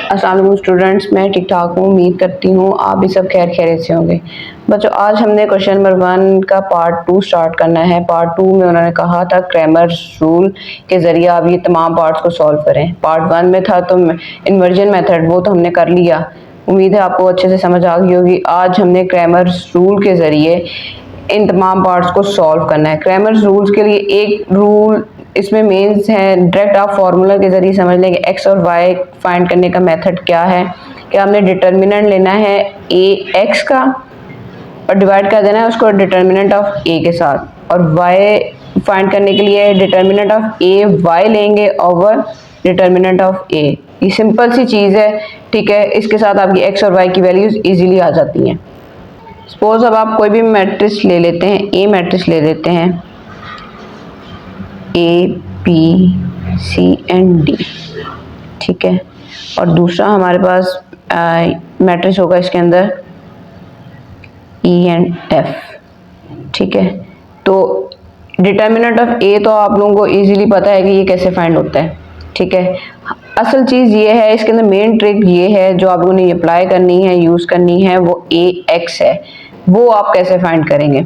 अस्सलाम वालेकुम स्टूडेंट्स, मैं ठीक ठाक हूँ। उम्मीद करती हूँ आप भी सब खैरियत से होंगे। बच्चों, आज हमने क्वेश्चन नंबर 1 का पार्ट 2 स्टार्ट करना है। पार्ट 2 में उन्होंने कहा था क्रैमर रूल के ज़रिए आप ये तमाम पार्ट्स को सॉल्व करें। पार्ट 1 में था तो इन्वर्जन मेथड, वो तो हमने कर लिया। उम्मीद है आपको अच्छे से समझ आ गई होगी। आज हमने क्रैमर रूल के ज़रिए इन तमाम पार्ट्स को सॉल्व करना है। क्रैमर रूल्स के लिए एक रूल इसमें मेंस है, डायरेक्ट आप फार्मूला के जरिए समझ लेंगे एक्स और वाई फाइंड करने का मेथड क्या है। कि हमने डिटर्मिनेंट लेना है ए एक्स का और डिवाइड कर देना है उसको डिटर्मिनेंट ऑफ ए के साथ, और वाई फाइंड करने के लिए डिटर्मिनेंट ऑफ ए वाई लेंगे ओवर डिटर्मिनेंट ऑफ ए। ये सिंपल सी चीज़ है, ठीक है। इसके साथ आपकी एक्स और वाई की वैल्यूज इजीली आ जाती हैं। सपोज अब आप कोई भी मैट्रिक्स ले लेते हैं, ए मैट्रिक्स ले लेते हैं, a p c and d, ठीक है। और दूसरा हमारे पास मैट्रिक्स होगा इसके अंदर ई एंड एफ, ठीक है। तो डिटर्मिनेंट ऑफ ए तो आप लोगों को इजीली पता है कि ये कैसे फाइंड होता है, ठीक है। असल चीज़ ये है, इसके अंदर मेन ट्रिक ये है जो आप लोगों ने अप्लाई करनी है, यूज़ करनी है, वो ए एक्स है। वो आप कैसे फाइंड करेंगे?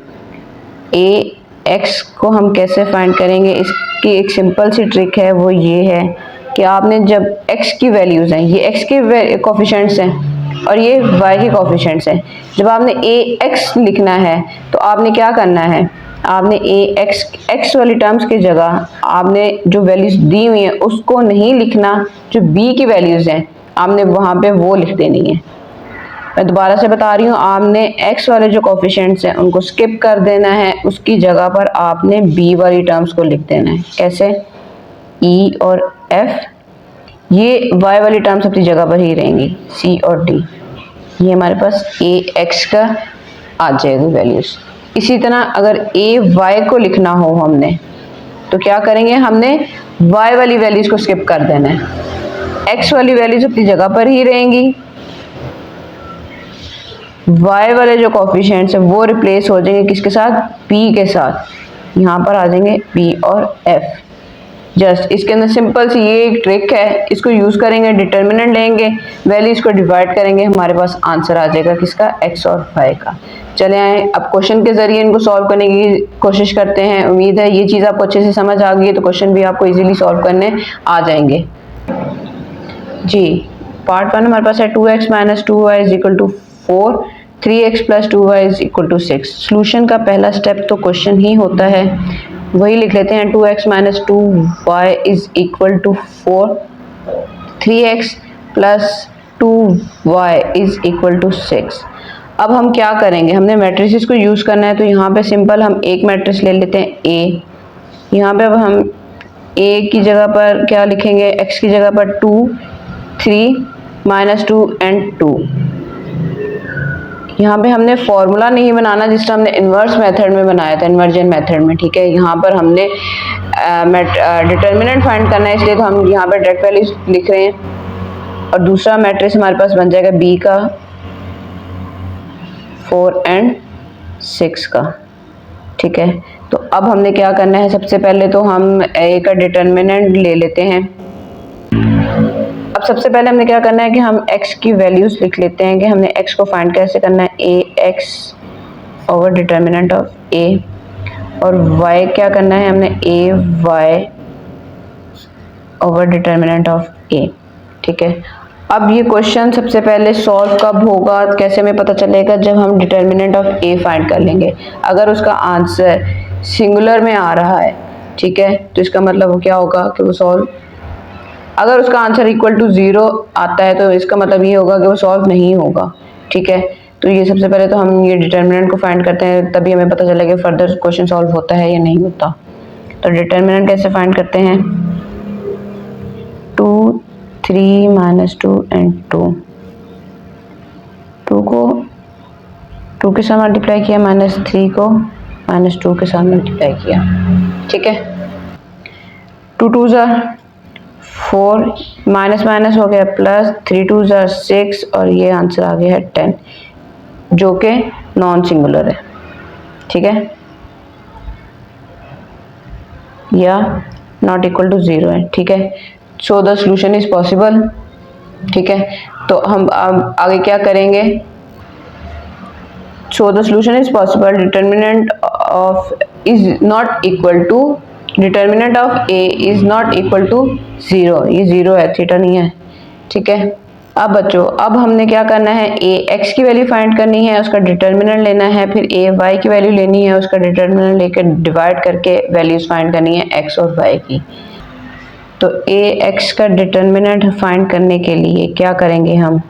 ए एक्स को हम कैसे फाइंड करेंगे, इसकी एक सिंपल सी ट्रिक है। वो ये है कि आपने जब एक्स की वैल्यूज़ हैं, ये एक्स के कोफिशिएंट्स हैं और ये वाई के कोफिशिएंट्स हैं, जब आपने ए एक्स लिखना है तो आपने क्या करना है, आपने ए एक्स वाली टर्म्स की जगह आपने जो वैल्यूज़ दी हुई हैं उसको नहीं लिखना, जो बी की वैल्यूज़ हैं आपने वहाँ पे वो लिख देनी है। मैं दोबारा से बता रही हूँ, आपने x वाले जो कोफिशिएंट्स हैं उनको स्किप कर देना है, उसकी जगह पर आपने b वाली टर्म्स को लिख देना है। कैसे? e और f, ये y वाली टर्म्स अपनी जगह पर ही रहेंगी, c और d। ये हमारे पास a x का आ जाएगा वैल्यूज। इसी तरह अगर a y को लिखना हो हमने तो क्या करेंगे, हमने y वाली वैल्यूज को स्किप कर देना है, x वाली वैल्यूज अपनी जगह पर ही रहेंगी, y वाले जो कोफिशिएंट्स हैं वो रिप्लेस हो जाएंगे किसके साथ? p के साथ। यहाँ पर आ जाएंगे p और f। जस्ट इसके अंदर सिंपल सी ये एक ट्रिक है, इसको यूज़ करेंगे, डिटर्मिनेंट लेंगे, वैल्यूज को डिवाइड करेंगे, हमारे पास आंसर आ जाएगा किसका? x और y का। चले आए अब क्वेश्चन के जरिए इनको सॉल्व करने की कोशिश करते हैं। उम्मीद है ये चीज़ आपको अच्छे से समझ आ गई है, तो क्वेश्चन भी आपको ईजिली सॉल्व करने आ जाएंगे। जी, पार्ट 1 हमारे पास है 2x minus 2y is equal to 4, 3x plus 2y is equal to 6। Solution का पहला स्टेप तो क्वेश्चन ही होता है, वही लिख लेते हैं। 2x minus 2y is equal to 4, 3x plus 2y is equal to 6। अब हम क्या करेंगे, हमने मैट्रिसेस को यूज़ करना है, तो यहाँ पे सिंपल हम एक मैट्रिक्स ले लेते हैं a। यहाँ पे अब हम a की जगह पर क्या लिखेंगे, x की जगह पर 2, 3, माइनस 2 एंड 2। यहाँ पे हमने फॉर्मूला नहीं बनाना जिस तरह हमने इन्वर्स मेथड में बनाया था, इन्वर्जन मेथड में, ठीक है। यहाँ पर हमने डिटर्मिनेंट फाइंड करना है, इसलिए तो हम यहाँ पे डायरेक्ट वैल्यूज लिख रहे हैं। और दूसरा मैट्रिक्स हमारे पास बन जाएगा b का 4 एंड 6 का, ठीक है। तो अब हमने क्या करना है, सबसे पहले तो हम a का डिटर्मिनेंट ले लेते हैं। अब सबसे पहले हमने क्या करना है कि हम x की वैल्यूज लिख लेते हैं कि हमने x को फाइंड कैसे करना है, a x over determinant of a, और y क्या करना है, हमने a y over determinant of a, ठीक है। अब ये क्वेश्चन सबसे पहले सॉल्व कब होगा, कैसे हमें पता चलेगा? जब हम डिटर्मिनेंट ऑफ a फाइंड कर लेंगे। अगर उसका आंसर सिंगुलर में आ रहा है, ठीक है, तो इसका मतलब वो क्या होगा कि वो सॉल्व, अगर उसका आंसर इक्वल टू 0 आता है तो इसका मतलब ये होगा कि वो सॉल्व नहीं होगा, ठीक है। तो ये सबसे पहले तो हम ये डिटर्मिनेंट को फाइंड करते हैं, तभी हमें पता चलेगा कि फर्दर क्वेश्चन सॉल्व होता है या नहीं होता। तो डिटर्मिनेंट कैसे फाइंड करते हैं, 2, 3, माइनस 2 एंड 2। 2 को 2 के साथ मल्टीप्लाई किया, माइनस 3 को माइनस 2 के साथ मल्टीप्लाई किया, ठीक है। 2 2 ज़ा 4, माइनस माइनस हो गया प्लस, 3 2 ज़ा 6, और ये आंसर आ गया है 10, जो कि नॉन सिंगुलर है, ठीक है, या नॉट इक्वल टू 0 है, ठीक है। So the solution is possible. ठीक है, तो हम आगे क्या करेंगे? So the solution is possible, determinant of is not equal to, determinant of A is not equal to 0, ये 0 है, थीटा नहीं है। ठीक है, अब बच्चों अब हमने क्या करना है, ए एक्स की वैल्यू फाइंड करनी है, उसका डिटर्मिनेंट लेना है, फिर ए वाई की वैल्यू लेनी है, उसका डिटर्मिनेंट लेकर डिवाइड करके वैल्यूज फाइंड करनी है एक्स और वाई की। तो ए एक्स का डिटर्मिनेंट फाइंड करने के लिए क्या करेंगे हम?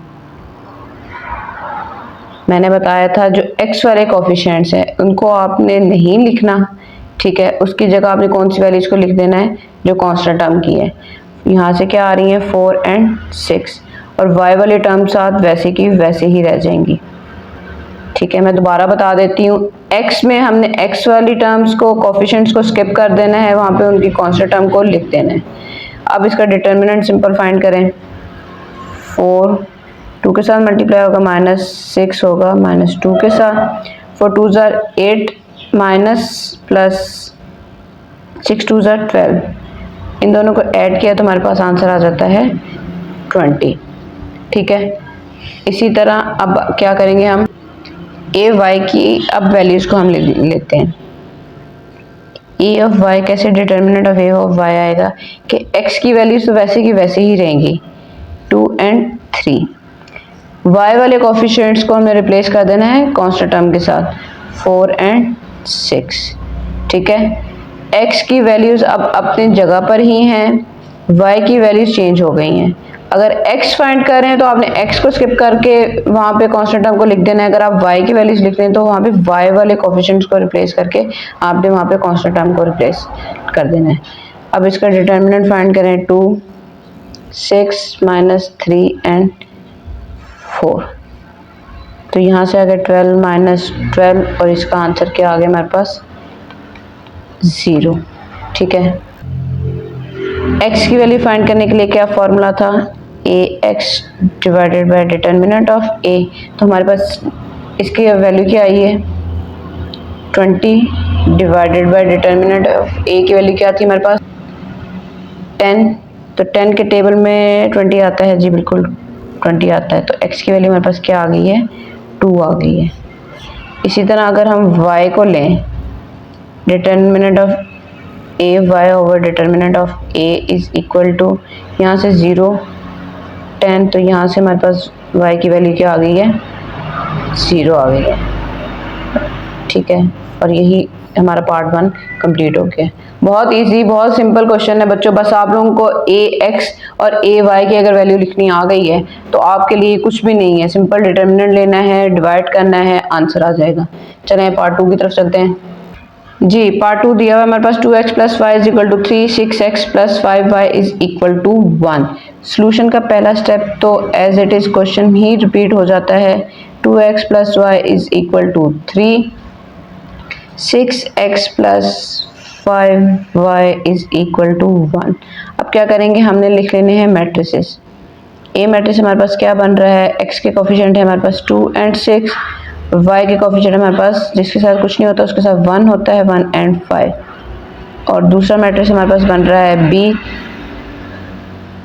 मैंने बताया था जो एक्स वाले कोफिशिएंट्स हैं उनको आपने नहीं लिखना, ठीक है, उसकी जगह आपने कौन सी वैल्यूज को लिख देना है? जो कांस्टेंट टर्म की है। यहाँ से क्या आ रही है 4 और 6, और y वाले टर्म साथ वैसे की वैसे ही रह जाएंगी। ठीक है, मैं दोबारा बता देती हूँ, x में हमने x वाली टर्म्स को, कोफिशिएंट्स को स्किप कर देना है, वहाँ पे उनकी कांस्टेंट टर्म को लिख देना है। अब इसका डिटर्मिनेंट सिंपल फाइंड करें, 4 2 के साथ मल्टीप्लाई होगा, -6 होगा -2 के साथ, 4 2 ज़ार 8 माइनस प्लस 6 2 ज़ार 12, इन दोनों को ऐड किया तो हमारे पास आंसर आ जाता है 20। ठीक है, इसी तरह अब क्या करेंगे हम, ए वाई की अब वैल्यूज को हम लेते हैं। ए ऑफ वाई कैसे determinant of A of Y आएगा कि एक्स की वैल्यूज तो वैसे की वैसे ही रहेंगी 2 और 3, वाई वाले कोफिशिएंट्स को हमें रिप्लेस कर देना है कांस्टेंट टर्म के साथ 4 और 6। ठीक है, एक्स की वैल्यूज अब अपनी जगह पर ही हैं, वाई की वैल्यूज चेंज हो गई हैं। अगर x फाइंड कर रहे हैं तो आपने x को स्किप करके वहाँ पे कांस्टेंट टर्म को लिख देना है, अगर आप y की वैल्यूज लिख रहे हैं तो वहाँ पे y वाले कोफिशिएंट्स को रिप्लेस करके आपने वहाँ पे कांस्टेंट टर्म को रिप्लेस कर देना है। अब इसका डिटर्मिनेंट फाइंड करें, 2 6 -3 और 4, तो यहाँ से आ गया 12 -12 और इसका आंसर क्या आ गया हमारे पास 0। ठीक है, x की वैल्यू फाइंड करने के लिए क्या फॉर्मूला था, a x divided by determinant of a, तो हमारे पास इसकी वैल्यू क्या आई है 20 divided by determinant of a की वैल्यू क्या थी हमारे पास 10, तो 10 के टेबल में 20 आता है, जी बिल्कुल 20 आता है, तो x की वैल्यू हमारे पास क्या आ गई है 2 आ गई है। इसी तरह अगर हम y को लें, determinant of A Y over determinant of A is equal to, यहाँ से 0 10, तो यहाँ से हमारे पास y की वैल्यू क्या आ गई है 0 आ गई है। ठीक है, और यही हमारा पार्ट 1 कंप्लीट हो गया। बहुत इजी, बहुत सिंपल क्वेश्चन है बच्चों, बस आप लोगों को ए एक्स और ए वाई की अगर वैल्यू लिखनी आ गई है तो आपके लिए कुछ भी नहीं है, सिंपल डिटर्मिनेंट लेना है, डिवाइड करना है, आंसर आ जाएगा। चलें पार्ट 2 की तरफ चलते हैं। जी, पार्ट 2 दिया हुआ है हमारे पास, 2x + y = 3, 6x + 5y = 1। Solution का पहला स्टेप तो एज इट इज क्वेश्चन ही रिपीट हो जाता है, 2x + y = 3, 6x + 5y = 1। अब क्या करेंगे, हमने लिख लेने हैं मैट्रिसेस। ए मैट्रिक्स हमारे पास क्या बन रहा है, x के कोफिशिएंट है हमारे पास 2 और 6, y के कोफिशिएंट हमारे पास जिसके साथ कुछ नहीं होता उसके साथ 1 होता है, 1 और 5, और दूसरा मैट्रिक्स हमारे पास बन रहा है b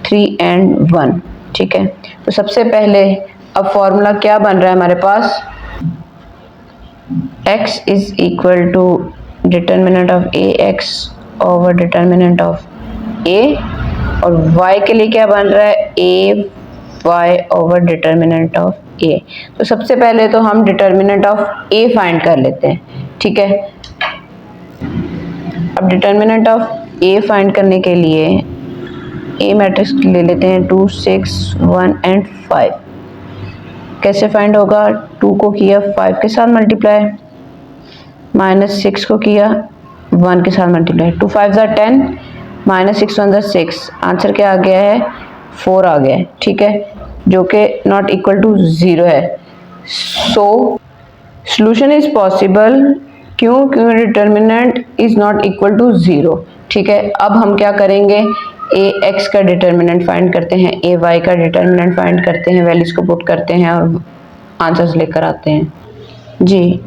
3 और 1। ठीक है, तो सबसे पहले अब फॉर्मूला क्या बन रहा है हमारे पास, x = determinant of A X over determinant of a, और y के लिए क्या बन रहा है a y over determinant of a। तो सबसे पहले तो हम डिटर्मिनेंट ऑफ a फाइंड कर लेते हैं। ठीक है, अब डिटर्मिनेंट ऑफ a फाइंड करने के लिए a मैट्रिक्स ले लेते हैं, 2 6 1 और 5। कैसे फाइंड होगा, 2 को किया 5 के साथ मल्टीप्लाई, -6 को किया 1 के साथ मल्टीप्लाई, 2 5 ज़ार 10, -6 1 ज़ार 6, आंसर क्या आ गया है 4 आ गया है। ठीक है, जो कि नॉट इक्वल टू 0 है। सो सोल्यूशन इज पॉसिबल, क्यों determinant is not equal to 0। ठीक है, अब हम क्या करेंगे, ए एक्स का डिटर्मिनेंट फाइंड करते हैं, ए वाई का डिटर्मिनेंट फाइंड करते हैं, वैल्यूज को पुट करते हैं और आंसर्स लेकर आते हैं। जी,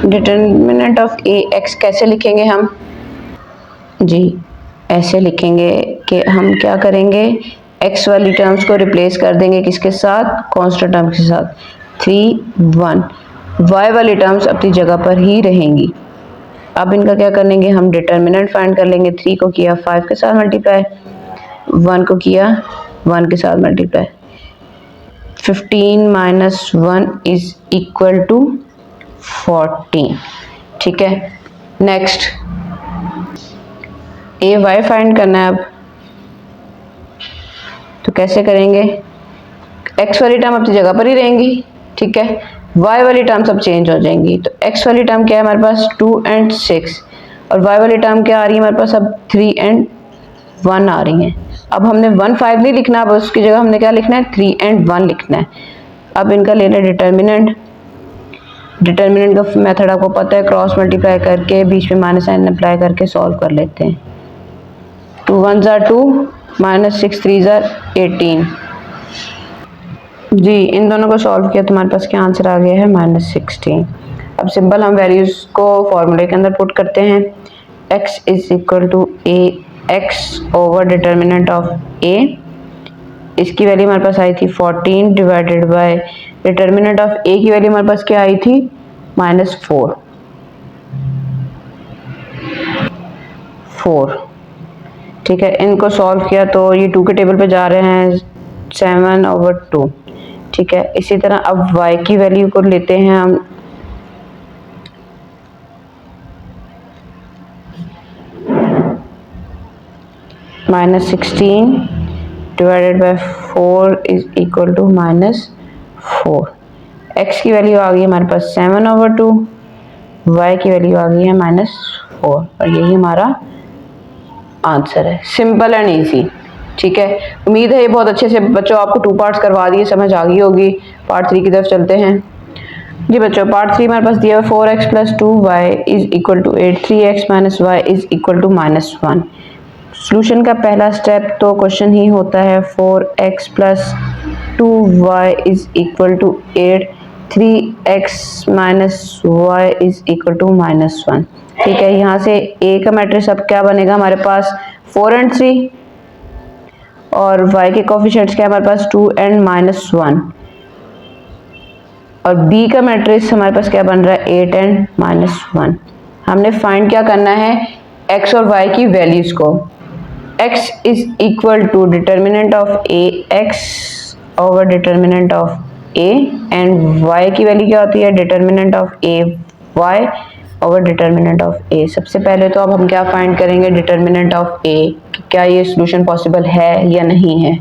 डिटर्मिनेंट ऑफ ए एक्स कैसे लिखेंगे हम, जी ऐसे लिखेंगे कि हम क्या करेंगे, एक्स वाली टर्म्स को रिप्लेस कर देंगे किसके साथ, कांस्टेंट टर्म के साथ, 3 1। वाई वाली टर्म्स अपनी जगह पर ही रहेंगी। अब इनका क्या करेंगे हम, डिटर्मिनेंट फाइंड कर लेंगे। 3 को किया 5 के साथ मल्टीप्लाई, 1 को किया 1 के साथ multiply. 15 minus 1 is equal to 14। ठीक है, नेक्स्ट ए वाई फाइंड करना है। अब तो कैसे करेंगे, एक्स वाली टर्म अपनी जगह पर ही रहेंगी, ठीक है, वाई वाली टर्म सब चेंज हो जाएंगी। तो एक्स वाली टर्म क्या है हमारे पास 2 और 6, और वाई वाली टर्म क्या आ रही है हमारे पास अब 3 और 1 आ रही हैं। अब हमने 1 5 नहीं लिखना, अब उसकी जगह हमने क्या लिखना है, 3 और 1 लिखना है। अब इनका लेना है डिटर्मिनेंट। डिटर्मिनेंट का मेथड आपको पता है, क्रॉस मल्टीप्लाई करके बीच में माइनस साइन अप्लाई करके सॉल्व कर लेते हैं। 2 1 are 2, -6 3 are 18। जी, इन दोनों को सॉल्व किया तो हमारे पास क्या आंसर आ गया है, -16। अब सिंपल हम वैल्यूज को फॉर्मूले के अंदर पुट करते हैं। x is equal to A X over determinant of a। इसकी वैल्यू हमारे पास आई थी 14 divided by determinant of a की वैल्यू हमारे पास क्या आई थी, -4। ठीक है, इनको सॉल्व किया तो ये 2 के टेबल पे जा रहे हैं, 7/2। ठीक है, इसी तरह अब y की वैल्यू को लेते हैं हम, -16 divided by 4 is equal to -4। x की वैल्यू आ गई हमारे पास 7/2, y की वैल्यू आ गई है -4, और यही हमारा आंसर है। Simple and easy. ठीक है, उम्मीद है ये बहुत अच्छे से बच्चों आपको 2 पार्ट्स करवा दिए, समझ आ गई होगी। पार्ट 3 की तरफ चलते हैं। जी बच्चों, पार्ट 3 हमारे पास दिया है 4x + 2y is equal to 8, 3x - y is equal to -1। Solution का पहला स्टेप तो क्वेश्चन ही होता है, 4x + 2y is equal to 8, 3x - y is equal to -1। ठीक है, यहाँ से a का मैट्रिक्स अब क्या बनेगा हमारे पास, 4 और 3, और y के कोफिशिएंट्स क्या है हमारे पास, 2 और -1, और b का मैट्रिक्स हमारे पास क्या बन रहा है, 8 और -1। हमने फाइंड क्या करना है, x और y की वैल्यूज को। x is equal to determinant of a x over determinant of a, and y की वैल्यू क्या होती है, determinant of a y over determinant of a। सबसे पहले तो अब हम क्या फाइंड करेंगे, डिटर्मिनेंट ऑफ a, क्या ये सॉल्यूशन पॉसिबल है या नहीं है।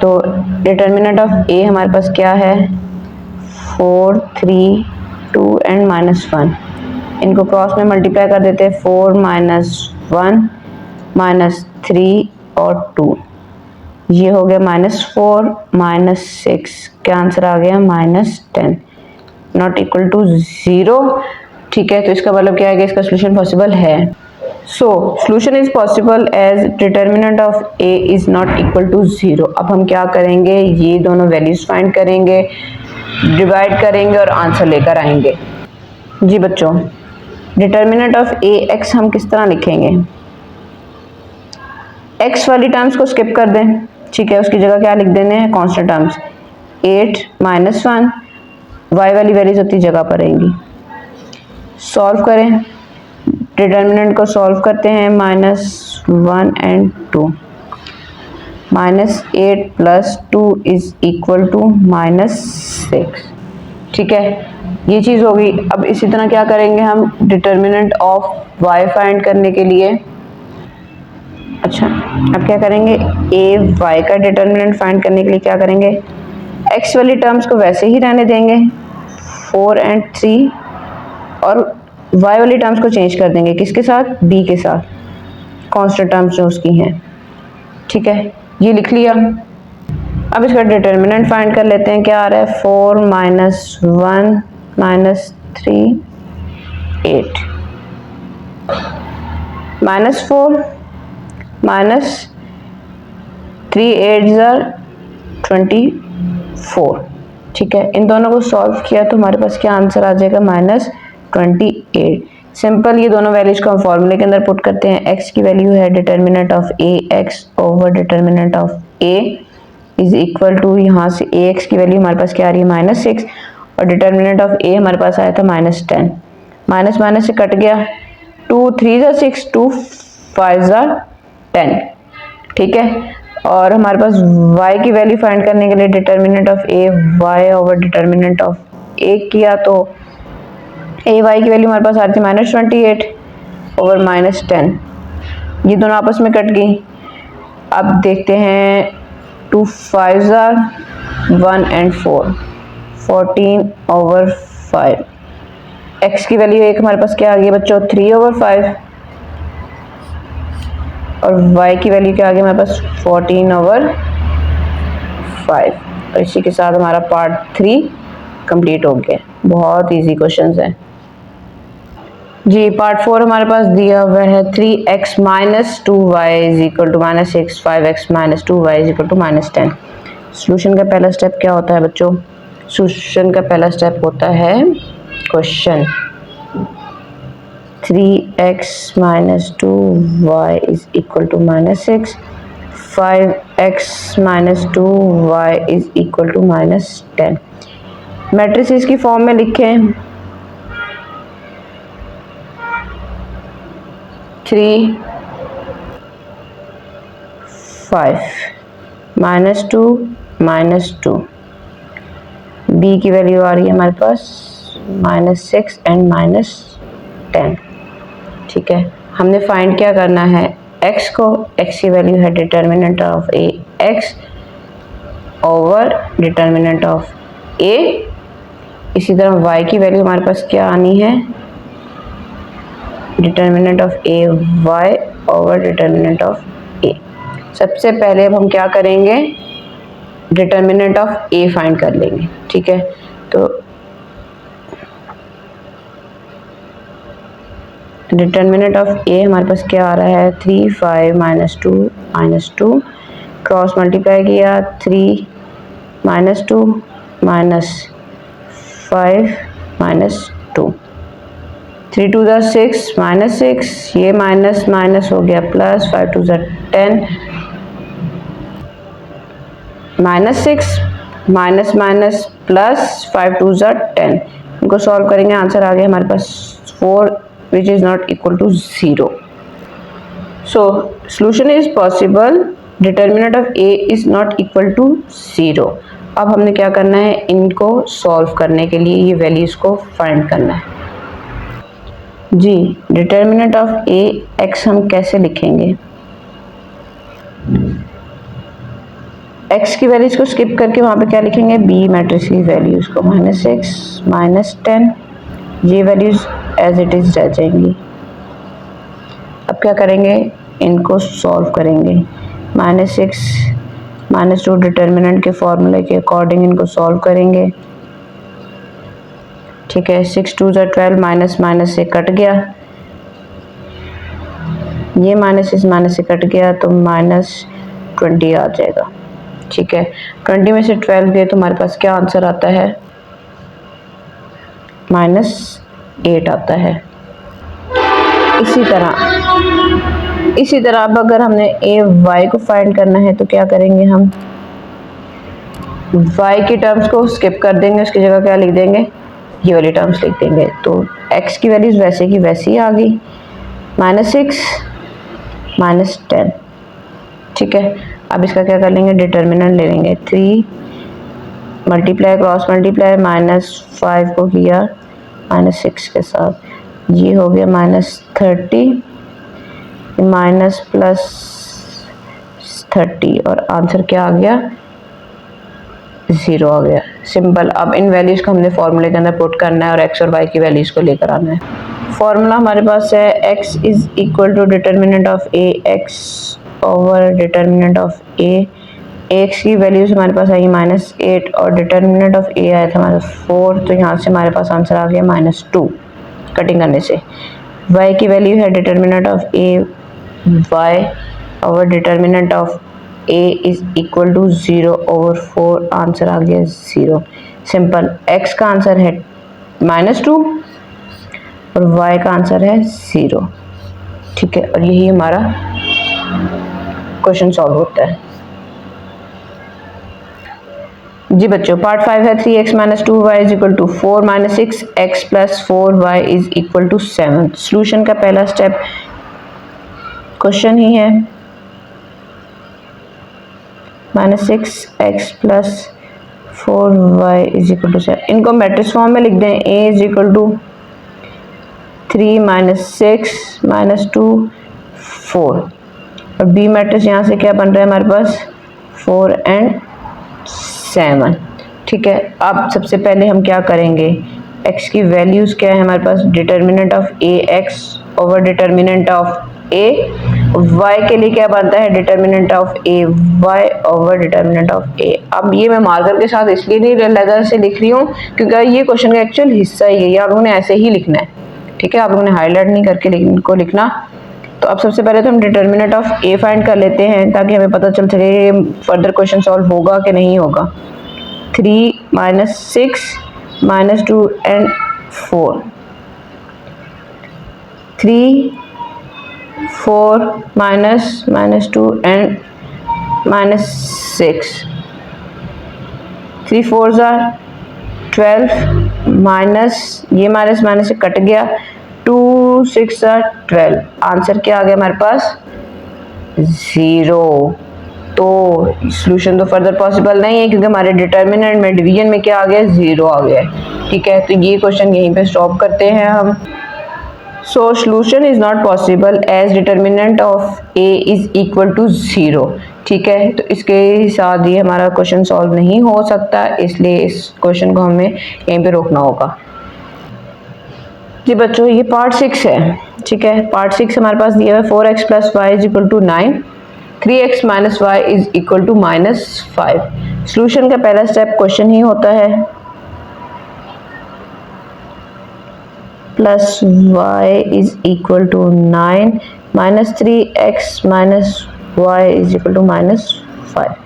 तो डिटर्मिनेंट ऑफ a हमारे पास क्या है, 4 3 2 और -1। इनको क्रॉस में मल्टीप्लाई कर देते हैं, 4 -1 -3 और 2, ये हो गया -4 -6, क्या आंसर आ गया, -10, नॉट इक्वल टू 0। ठीक है, तो इसका मतलब क्या है कि इसका सॉल्यूशन पॉसिबल है। So solution is possible as determinant of a is not equal to 0। अब हम क्या करेंगे, ये दोनों वैल्यूज फाइंड करेंगे, डिवाइड करेंगे और आंसर लेकर आएंगे। जी बच्चों, डिटर्मिनेंट ऑफ a x हम किस तरह लिखेंगे, x वाली टर्म्स को स्किप कर दें। ठीक है, उसकी जगह क्या लिख देने हैं, कांस्टेंट टर्म्स, 8 -1, y वाली वैल्यूज अपनी जगह पर रहेंगी। सॉल्व करें, डिटर्मिनेंट को सॉल्व करते हैं, -1 और 2, -8 + 2 इज इक्वल टू -6। ठीक है, ये चीज़ होगी। अब इसी तरह क्या करेंगे हम, डिटर्मिनेंट ऑफ y फाइंड करने के लिए, अच्छा अब क्या करेंगे, a y का डिटर्मिनेंट फाइंड करने के लिए क्या करेंगे, x वाली टर्म्स को वैसे ही रहने देंगे, 4 और 3, और y वाली टर्म्स को चेंज कर देंगे, किसके साथ, b के साथ, कांस्टेंट टर्म्स जो उसकी हैं। ठीक है, ये लिख लिया। अब इसका डिटर्मिनेंट फाइंड कर लेते हैं, क्या आ रहा है, 4 - 1 -3 8, -4 -3 8 are 24। ठीक है, इन दोनों को सॉल्व किया तो हमारे पास क्या आंसर आ जाएगा, -28। सिंपल, ये दोनों वैल्यूज को हम फॉर्मूले के अंदर पुट करते हैं। x की वैल्यू है determinant of a x over determinant of A is equal to, यहाँ से ए एक्स की वैल्यू हमारे पास क्या आ रही है -6 और डिटर्मिनेंट ऑफ ए हमारे पास आया था -10। माइनस माइनस से कट गया, 2 3 ज़ा 6, 2 5 ज़ा 10, ठीक है। और हमारे पास y की वैल्यू फाइंड करने के लिए determinant of A Y over determinant of a किया तो ए वाई की वैल्यू हमारे पास आ रही थी -28 ओवर -10, ये दोनों आपस में कट गई। अब देखते हैं 2 5 ज़ा 1 एंड 4, 14 ओवर 5। x की वैल्यू एक हमारे पास क्या आ गई बच्चों 3 ओवर 5 और y की वैल्यू क्या आ गई हमारे पास 14 ओवर 5। और इसी के साथ हमारा पार्ट 3 कंप्लीट हो गया। बहुत इजी क्वेश्चंस हैं जी। पार्ट 4 हमारे पास दिया हुआ है 3x minus 2y is equal to -6, 5x minus 2y is equal to -10। Solution का पहला स्टेप क्या होता है बच्चों? सोल्यूशन का पहला स्टेप होता है question 3x minus 2y is equal to -6, 5x minus 2y is equal to -10। Matrices की फॉर्म में लिखें 3 5 -2 -2, b की वैल्यू आ रही है हमारे पास -6 एंड -10, ठीक है। हमने फाइंड क्या करना है x को, x की वैल्यू है determinant of a x over determinant of a। इसी तरह y की वैल्यू हमारे पास क्या आनी है determinant of a y over determinant of a। सबसे पहले अब हम क्या करेंगे डिटर्मिनेंट ऑफ a फाइंड कर लेंगे, ठीक है। तो डिटर्मिनेंट ऑफ a हमारे पास क्या आ रहा है 3 5 -2 क्रॉस मल्टीप्लाई किया 3 -2 -5 -2, 3 2 ज़ा 6 -6, ये माइनस माइनस हो गया प्लस, 5 2 ज़ा 10 -6 माइनस माइनस प्लस 5 2 ज़ा 10। इनको सॉल्व करेंगे आंसर आ गया हमारे पास 4 which is not equal to 0. So solution is possible, determinant of a is not equal to 0. अब हमने क्या करना है इनको सॉल्व करने के लिए ये वैल्यूज को फाइंड करना है जी। डिटर्मिनेंट ऑफ a x हम कैसे लिखेंगे? x की वैल्यूज को स्किप करके वहाँ पे क्या लिखेंगे b मैट्रिक्स की वैल्यूज को -6 -10, ये वैल्यूज एज इट इज रह जाएंगी। अब क्या करेंगे इनको सॉल्व करेंगे -6 -2 डिटर्मिनेंट के फॉर्मूले के अकॉर्डिंग इनको सॉल्व करेंगे, ठीक है। 6 2 ज़ा 12 माइनस माइनस से कट गया, ये माइनस से कट गया तो -20 आ जाएगा, ठीक है। 20 में से 12 गए तो हमारे पास क्या आंसर आता है -8 आता है। इसी तरह अब अगर हमने a y को फाइंड करना है तो क्या करेंगे हम y की टर्म्स को स्किप कर देंगे, उसकी जगह क्या लिख देंगे ये वाली टर्म्स लिख देंगे। तो x की वैल्यूज वैसे की वैसी ही आ गई -6 -10, ठीक है। अब इसका क्या कर लेंगे डिटर्मिनेंट ले लेंगे 3 मल्टीप्लाई क्रॉस मल्टीप्लाई -5 को किया -6 के साथ, ये हो गया -30 माइनस प्लस 30 और आंसर क्या आ गया 0 आ गया। सिंपल। अब इन वैल्यूज को हमने फॉर्मूले के अंदर पुट करना है और x और y की वैल्यूज को लेकर आना है। फॉर्मूला हमारे पास है x is equal to determinant of a x over determinant of a। x की वैल्यूज हमारे पास आई -8 और डिटर्मिनेंट ऑफ a आया था हमारे 4, तो यहाँ से हमारे पास आंसर आ गया -2 कटिंग करने से। y की वैल्यू है determinant of a y over determinant of a is equal to 0 over 4, answer आ गया 0। सिंपल। x का आंसर है -2 और y का आंसर है 0, ठीक है। और यही हमारा क्वेश्चन सॉल्व होता है। जी बच्चों पार्ट 5 है 3x minus 2y is equal to 4 minus 6x plus 4y is equal to 7। Solution का पहला स्टेप क्वेश्चन ही है, minus 6x plus 4y is equal to 7। इनको मैट्रिक्स फॉर्म में लिख दें, a is equal to 3 minus 6 minus 2 4, और b matrix यहाँ से क्या बन रहा है हमारे पास 4 एंड 7। ठीक है, अब सबसे पहले हम क्या करेंगे, x की वैल्यूज क्या है हमारे पास, determinant of a x over determinant of a, y के लिए क्या बनता है determinant of a y over determinant of a। अब ये मैं मार्कर के साथ इसलिए नहीं लेटर से लिख रही हूँ क्योंकि ये क्वेश्चन का एक्चुअल हिस्सा ही है, ये आप लोगों ने ऐसे ही लिखना है। ठीक है, आप लोगों ने हाईलाइट नहीं करके इनको लिखना। तो अब सबसे पहले तो हम डिटर्मिनेंट ऑफ a फाइंड कर लेते हैं ताकि हमें पता चल सके फर्दर क्वेश्चन सॉल्व होगा कि नहीं होगा। 3 minus 6 minus 2 and 4, 3 4 minus minus 2 and minus 6, 3 4 ज़ा 12 माइनस ये माइनस माइनस से कट गया, 2 6 ज़ा 12, आंसर क्या आ गया हमारे पास 0। तो सॉल्यूशन तो फर्दर पॉसिबल नहीं है क्योंकि हमारे डिटर्मिनेंट में डिवीजन में क्या आ गया 0 आ गया। ठीक है, तो ये क्वेश्चन यहीं पे स्टॉप करते हैं हम। So solution is not possible as determinant of a is equal to 0। ठीक है, तो इसके साथ ये हमारा क्वेश्चन सॉल्व नहीं हो सकता, इसलिए इस क्वेश्चन को हमें यहीं पे रोकना होगा। जी बच्चों ये पार्ट 6 है। ठीक है, पार्ट 6 हमारे पास दिया है 4x plus Y is equal to 9, 3x minus Y is equal to minus 5। Solution का पहला स्टेप क्वेश्चन ही होता है, plus Y is equal to 9 minus 3x minus Y is equal to minus 5।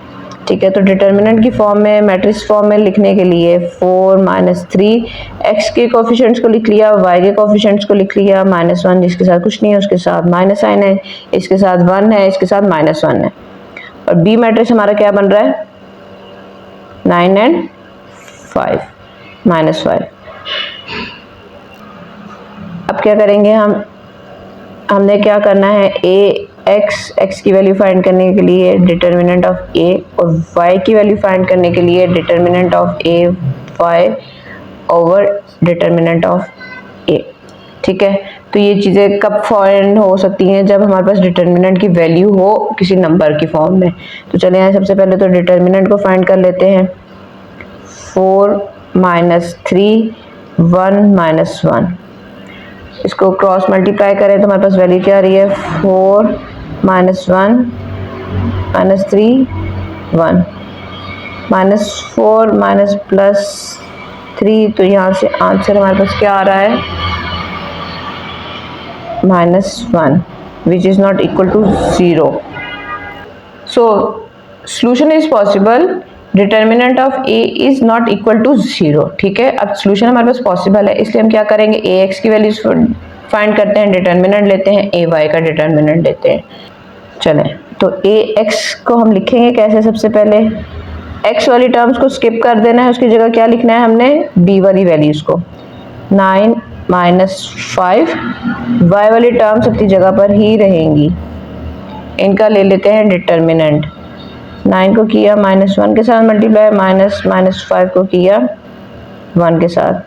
ठीक है, तो डिटर्मिनेंट की फॉर्म में मैट्रिक्स फॉर्म में लिखने के लिए 4 माइनस 3, x के कोफिशिएंट्स को लिख लिया, y के कोफिशिएंट्स को लिख लिया, माइनस 1 जिसके साथ कुछ नहीं है उसके साथ माइनस साइन है, इसके साथ 1 है, इसके साथ माइनस 1 है, और b मैट्रिक्स हमारा क्या बन रहा है 9 एंड 5 माइनस 5। अब क्या करेंगे हमने क्या करना है x की वैल्यू फाइंड करने के लिए डिटर्मिनेंट ऑफ a और y की वैल्यू फाइंड करने के लिए determinant of a y over determinant of a। ठीक है, तो ये चीज़ें कब फाइंड हो सकती हैं जब हमारे पास डिटर्मिनेंट की वैल्यू हो किसी नंबर की फॉर्म में। तो चलिए यहाँ सबसे पहले तो डिटर्मिनेंट को फाइंड कर लेते हैं, 4 माइनस 3 1 माइनस 1, इसको क्रॉस मल्टीप्लाई करें तो हमारे पास वैल्यू क्या आ रही है 4 minus 1 minus 3 1 minus 4 minus plus 3, तो यहाँ से आंसर हमारे पास क्या आ रहा है -1 which is not equal to 0। So solution is possible, determinant of a is not equal to 0। ठीक है, अब सॉल्यूशन हमारे पास पॉसिबल है, इसलिए हम क्या करेंगे ax की वैल्यूज फाइंड करते हैं, डिटर्मिनेंट लेते हैं, ay का डिटर्मिनेंट लेते हैं। चलें, तो ax को हम लिखेंगे कैसे, सबसे पहले x वाली टर्म्स को स्किप कर देना है, उसकी जगह क्या लिखना है हमने b वाली वैल्यूज को, 9 माइनस 5, y वाली टर्म्स अपनी जगह पर ही रहेंगी, इनका ले लेते हैं डिटर्मिनेंट। 9 को किया -1 के साथ मल्टीप्लाई, माइनस 5 को किया 1 के साथ,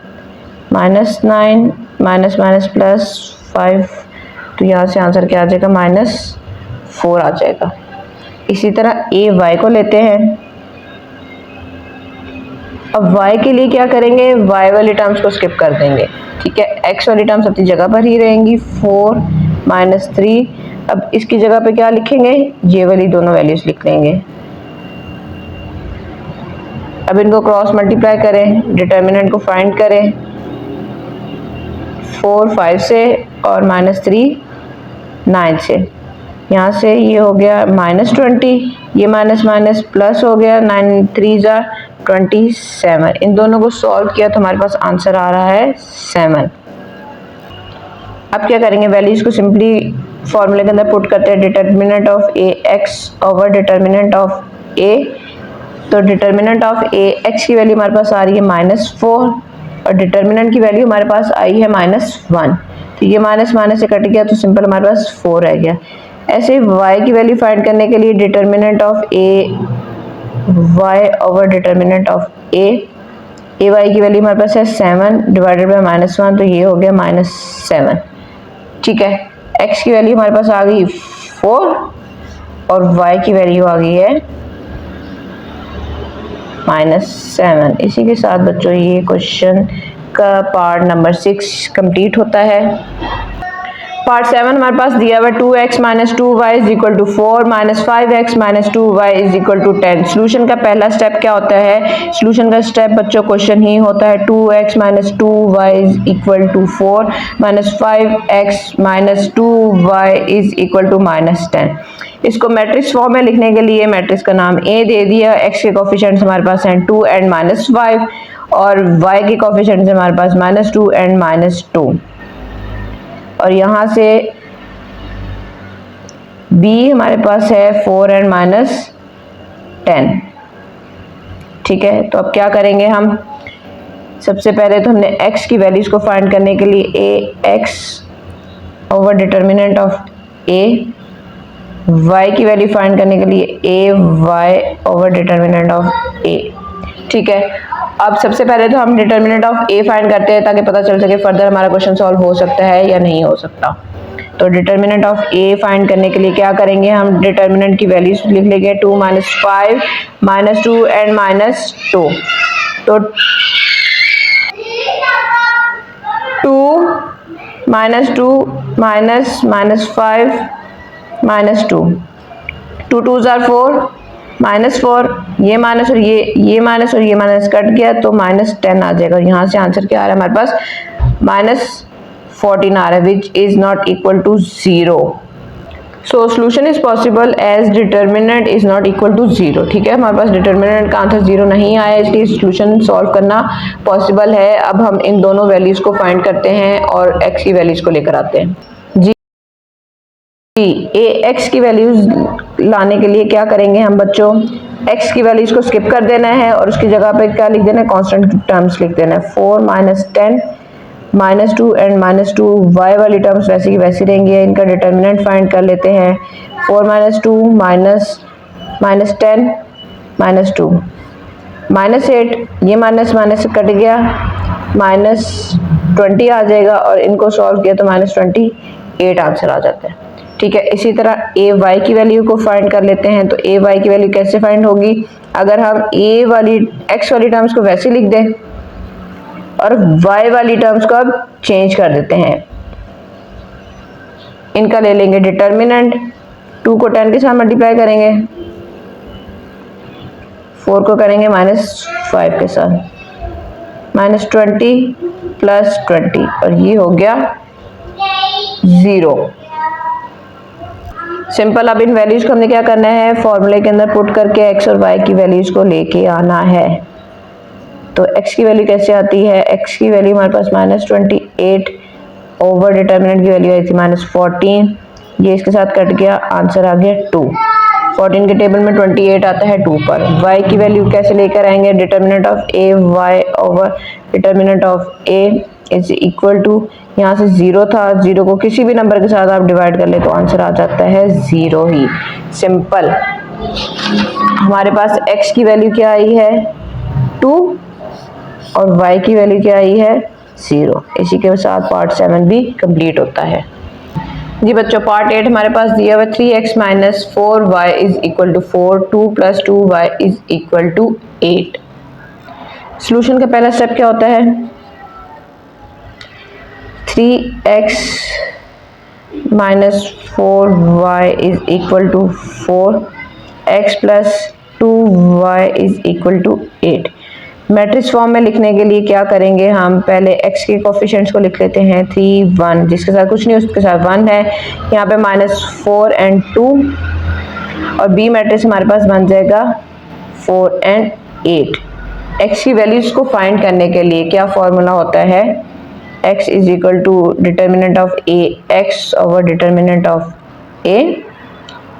-9 माइनस माइनस प्लस 5, तो यहाँ से आंसर क्या आ जाएगा -4 आ जाएगा। इसी तरह a y को लेते हैं, अब y के लिए क्या करेंगे, y वाली टर्म्स को स्किप कर देंगे। ठीक है, x वाली टर्म्स अपनी जगह पर ही रहेंगी, 4 माइनस 3, अब इसकी जगह पे क्या लिखेंगे, ये वाली दोनों वैल्यूज लिख लेंगे। अब इनको क्रॉस मल्टीप्लाई करें, डिटर्मिनेंट को फाइंड करें, 4 5 से और -3 9 से, यहाँ से ये हो गया -20, ये माइनस माइनस प्लस हो गया, 9 3 ज़ा 27, इन दोनों को सॉल्व किया तो हमारे पास आंसर आ रहा है 7। अब क्या करेंगे, वैल्यूज को सिंपली फॉर्मूले के अंदर पुट करते हैं, determinant of a x over determinant of a तो डिटर्मिनेंट ऑफ ए एक्स की वैल्यू हमारे पास आ रही है -4 और डिटर्मिनेंट की वैल्यू हमारे पास आई है -1। तो ये माइनस माइनस से कट गया तो सिंपल हमारे पास 4 रह गया। ऐसे y की वैल्यू फाइंड करने के लिए determinant of A y over determinant of A Y की वैल्यू हमारे पास है 7 डिवाइडेड बाय -1, तो ये हो गया -7। ठीक है, x की वैल्यू हमारे पास आ गई 4 और y की वैल्यू आ गई है -7। इसी के साथ बच्चों ये क्वेश्चन का पार्ट नंबर 6 कंप्लीट होता है। पार्ट 7 हमारे पास दिया हुआ 2x - 2y = 4 -5x - 2y = 10। Solution का पहला स्टेप क्या होता है? सॉल्यूशन का स्टेप बच्चों क्वेश्चन ही होता है 2x - 2y = 4 -5x - 2y = -10। इसको मैट्रिक्स फॉर्म में लिखने के लिए मैट्रिक्स का नाम A दे दिया। x के कोफिशिएंट्स हमारे पास हैं 2 एंड -5 और y के कोफिशिएंट्स हमारे पास -2 एंड -2 और यहाँ से b हमारे पास है 4 एंड -10। ठीक है, तो अब क्या करेंगे हम? सबसे पहले तो हमने x की वैल्यूज को फाइंड करने के लिए ax over determinant of a, y की वैल्यू फाइंड करने के लिए ay over determinant of a। ठीक है, अब सबसे पहले तो हम डिटर्मिनेंट ऑफ a फाइंड करते हैं ताकि पता चल सके फर्दर हमारा क्वेश्चन सॉल्व हो सकता है या नहीं हो सकता। तो डिटर्मिनेंट ऑफ a फाइंड करने के लिए क्या करेंगे? हम डिटर्मिनेंट की वैल्यूज लिख लेंगे 2 - 5 -2 एंड -2। तो 2 -2 -5 -2, 2 2s are 4 -4, ये माइनस और ये माइनस और ये माइनस कट गया तो -10 आ जाएगा। यहाँ से आंसर क्या आ रहा है हमारे पास? -14 आ रहा है, which is not equal to 0। So solution is possible as determinant is not equal to 0। ठीक है, हमारे पास डिटर्मिनेंट का आंसर 0 नहीं आया, इसलिए सोल्यूशन सॉल्व करना पॉसिबल है। अब हम इन दोनों वैल्यूज को फाइंड करते हैं और x की वैल्यूज को लेकर आते हैं। जी, ax की वैल्यूज लाने के लिए क्या करेंगे हम बच्चों? x की वैल्यूज को स्किप कर देना है और उसकी जगह पे क्या लिख देना है? कांस्टेंट टर्म्स लिख देना है। 4 -10 -2 एंड -2, y वाली टर्म्स वैसे की वैसी रहेंगी। इनका डिटर्मिनेंट फाइंड कर लेते हैं। 4 -2 -10 -2 -8, ये माइनस माइनस कट गया, -20 आ जाएगा और इनको सॉल्व किया तो -28 आंसर आ जाता है। ठीक है, इसी तरह a y की वैल्यू को फाइंड कर लेते हैं। तो a y की वैल्यू कैसे फाइंड होगी? अगर हम a वाली x वाली टर्म्स को वैसे लिख दें और y वाली टर्म्स को अब चेंज कर देते हैं। इनका ले लेंगे डिटर्मिनेंट, 2 को 10 के साथ मल्टीप्लाई करेंगे, 4 को करेंगे -5 के साथ, -20 + 20 और ये हो गया 0। सिंपल। अब इन वैल्यूज को हमने क्या करना है? फॉर्मूले के अंदर पुट करके x और y की वैल्यूज को लेके आना है। तो x की वैल्यू कैसे आती है? x की वैल्यू हमारे पास -28 ओवर डिटर्मिनेंट की वैल्यू आई थी -14, ये इसके साथ कट गया, आंसर आ गया 2। 14 के टेबल में 28 आता है 2 पर। y की वैल्यू कैसे लेकर आएंगे? Determinant of a y over determinant of a is equal to, यहाँ से 0 था, 0 को किसी भी नंबर के साथ आप डिवाइड कर ले तो आंसर आ जाता है 0 ही। सिंपल। हमारे पास x की वैल्यू क्या आई है? 2 और y की वैल्यू क्या आई है? 0। इसी के साथ पार्ट 7 भी कंप्लीट होता है। जी बच्चों, पार्ट 8 हमारे पास दिया हुआ 3x - 4y = 4, 2 + 2y = 8। सॉल्यूशन का पहला स्टेप क्या होता है? 3x - 4y = 4, x + 2y = 8। Matrix form में लिखने के लिए क्या करेंगे हम? पहले x के कोफिशिएंट्स को लिख लेते हैं 3 1, जिसके साथ कुछ नहीं उसके साथ 1 है, यहाँ पे -4 एंड 2 और b मैट्रिक्स हमारे पास बन जाएगा 4 एंड 8। x की वैल्यूज को फाइंड करने के लिए क्या फॉर्मूला होता है? x = determinant of a x over determinant of a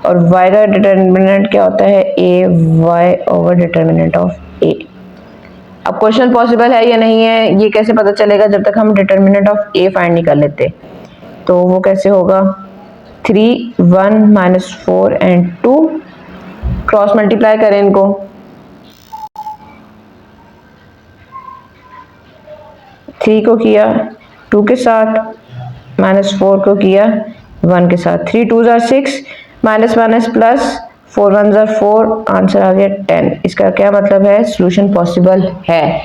और y का डिटर्मिनेंट क्या होता है, ए वाई ओवर डिटर्मिनेंट ऑफ ए। अब क्वेश्चन पॉसिबल है या नहीं है ये कैसे पता चलेगा जब तक हम डिटर्मिनेंट ऑफ ए फाइंड नहीं कर लेते। तो वो कैसे होगा, 3 1 -4 एंड 2, क्रॉस मल्टीप्लाई करें इनको, 3 को किया 2 के साथ, -4 को किया 1 के साथ, 3 2 जार 6, माइनस माइनस प्लस, 4 1 जार 4, आंसर आ गया 10। इसका क्या मतलब है, सोल्यूशन पॉसिबल है।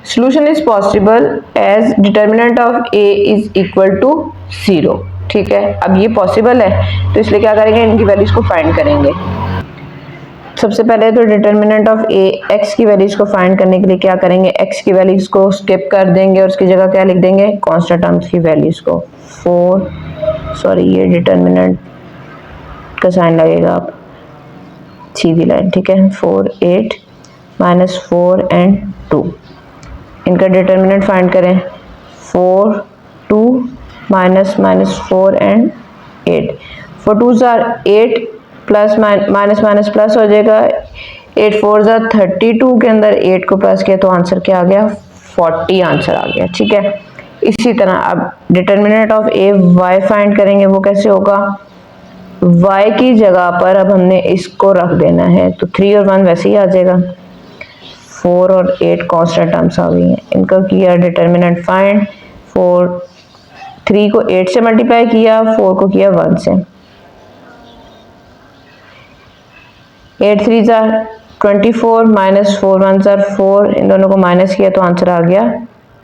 Solution is possible as determinant of A is equal to 0। ठीक है, अब ये पॉसिबल है तो इसलिए क्या करेंगे, इनकी वैल्यूज को फाइंड करेंगे। सबसे पहले तो डिटर्मिनेंट ऑफ ए, एक्स की वैल्यूज को फाइंड करने के लिए क्या करेंगे, एक्स की वैल्यूज को स्किप कर देंगे और उसकी जगह क्या लिख देंगे, कांस्टेंट टर्म्स की वैल्यूज को। ये डिटर्मिनेंट का साइन लगेगा आप, सीधी लाइन, ठीक है। 4 8 -4 एंड 2, इनका डिटर्मिनेंट फाइंड करें, 4 2 -4 and 8, 4 2 jar 8, plus minus minus plus हो जाएगा, 8 4 जार 32 के अंदर 8 को प्लस किया तो आंसर क्या आ गया, 40 आंसर आ गया। ठीक है, इसी तरह अब determinant of A Y find करेंगे, वो कैसे होगा, y की जगह पर अब हमने इसको रख देना है तो 3 और 1 वैसे ही आ जाएगा, 4 और 8 कांस्टेंट टर्म्स आ गई हैं, इनका किया डिटर्मिनेंट फाइंड, 3 को 8 से मल्टीप्लाई किया, 4 को किया 1 से, 8 3 जार 24 -4 1 जार 4, इन दोनों को माइनस किया तो आंसर आ गया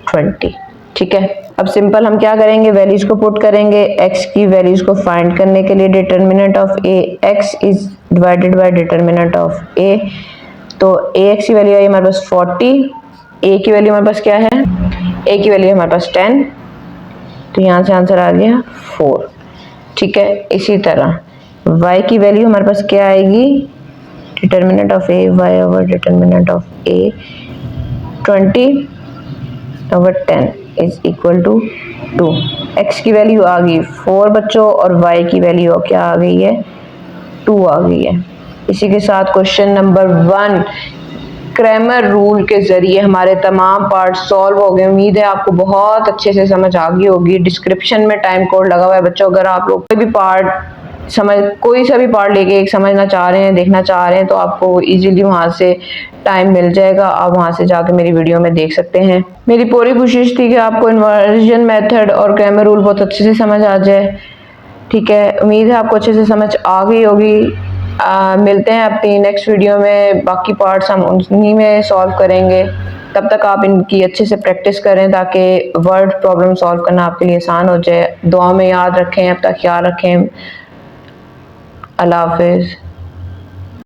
20। ठीक है, अब सिंपल हम क्या करेंगे, वैल्यूज को पुट करेंगे, x की वैल्यूज को फाइंड करने के लिए determinant of a x is divided by determinant of a। तो ax की वैल्यू आई हमारे पास 40, a की वैल्यू हमारे पास क्या है, a की वैल्यू हमारे पास 10, तो यहाँ से आंसर आ गया 4। ठीक है, इसी तरह y की वैल्यू हमारे पास क्या आएगी, determinant of a y over determinant of a, 20 over 10 is equal to 2। x की वैल्यू आ गई 4 बच्चों और y की वैल्यू क्या आ गई है, 2 आ गई है। इसी के साथ क्वेश्चन नंबर 1 क्रैमर रूल के जरिए हमारे तमाम पार्ट सॉल्व हो गए। उम्मीद है आपको बहुत अच्छे से समझ आ गई होगी। डिस्क्रिप्शन में टाइम कोड लगा हुआ है बच्चों, अगर आप लोग कोई सा भी पार्ट लेके एक समझना चाह रहे हैं, देखना चाह रहे हैं, तो आपको इजीली वहां से टाइम मिल जाएगा, आप वहां से जाके मेरी वीडियो में देख सकते हैं। मेरी पूरी कोशिश थी कि आपको इन्वर्जन मेथड और क्रैमर रूल बहुत अच्छे से समझ आ जाए। ठीक है, उम्मीद है आपको अच्छे से समझ आ गई होगी। मिलते हैं अपनी नेक्स्ट वीडियो में, बाकी पार्ट्स हम उन्हीं में सॉल्व करेंगे। तब तक आप इनकी अच्छे से प्रैक्टिस करें ताकि वर्ड प्रॉब्लम सॉल्व करना आपके लिए आसान हो जाए। दुआ में याद रखें, अपना ख्याल रखें। अल्लाह हाफिज़।